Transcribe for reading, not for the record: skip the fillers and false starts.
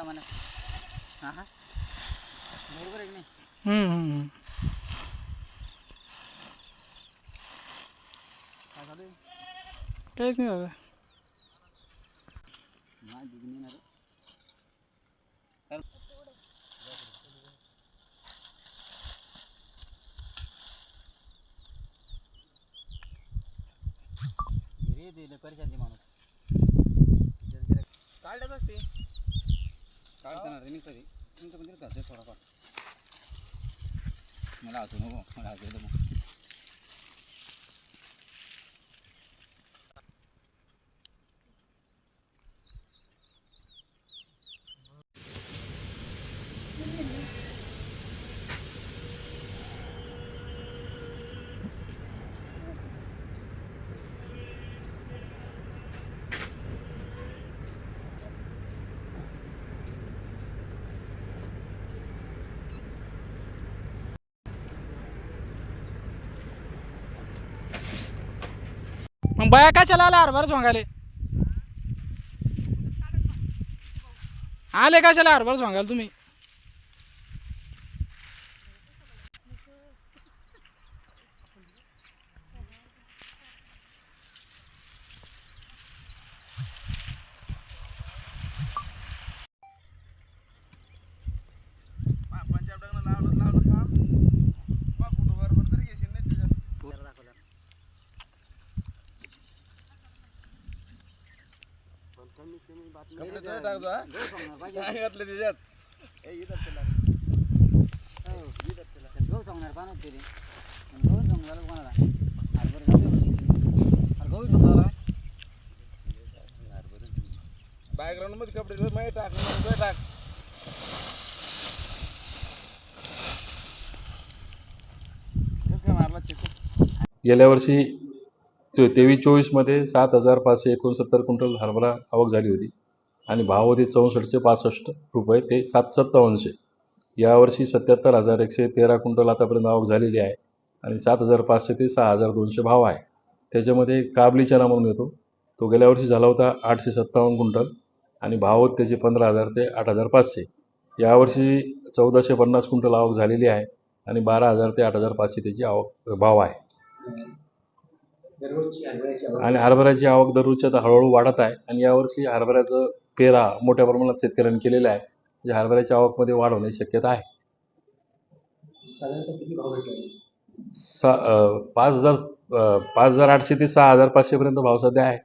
म्हणा. हा हा बरोबर आहे की नाही. काय झालं काहीच नाही दादा. नाही दुगणी ना रे. घरी दिले परिशांती माणूस काढल्याच असते काढताना रिमिक्स तरी तुमचं पण दिलं का ते थोडाफार मला हसू नको मला हसू येतं मग. मग बाया कशाला आल्या हरभरा सोंगाले? आले कशाला हरभरा सोंगायला तुम्ही? गहू सांगणार पाण्यात तरी गहू सांगायला कोणाला हरभरे गहू सांगायला बॅकग्राऊंड मध्ये कपडे माहिती टाक टाक. गेल्या वर्षी 23-24मध्ये 7,569 क्विंटल हरभरा आवक झाली होती आणि भाव होते 64चे 65 रुपये ते 757. यावर्षी 77,113 क्विंटल आतापर्यंत आवक झालेली आहे आणि 7,500 ते 6,200 भाव आहे. त्याच्यामध्ये काबली चना म्हणून येतो, तो गेल्या वर्षी झाला होता 857 क्विंटल आणि भाव होते त्याचे 15,000 ते 8,500. यावर्षी 1,450 क्विंटल आवक झालेली आहे आणि 12,000 ते 8,500 त्याची आवक भाव आहे. आणि हरभऱ्याची आवक दररोजची आता हळूहळू वाढत आहे आणि यावर्षी हरभऱ्याचं पेरा मोठ्या प्रमाणात शेतकऱ्यांनी केलेला आहे, म्हणजे हरभऱ्याच्या आवकमध्ये वाढ होण्याची शक्यता आहे. 5,800 ते 6,500 पर्यंत भाव सध्या आहे.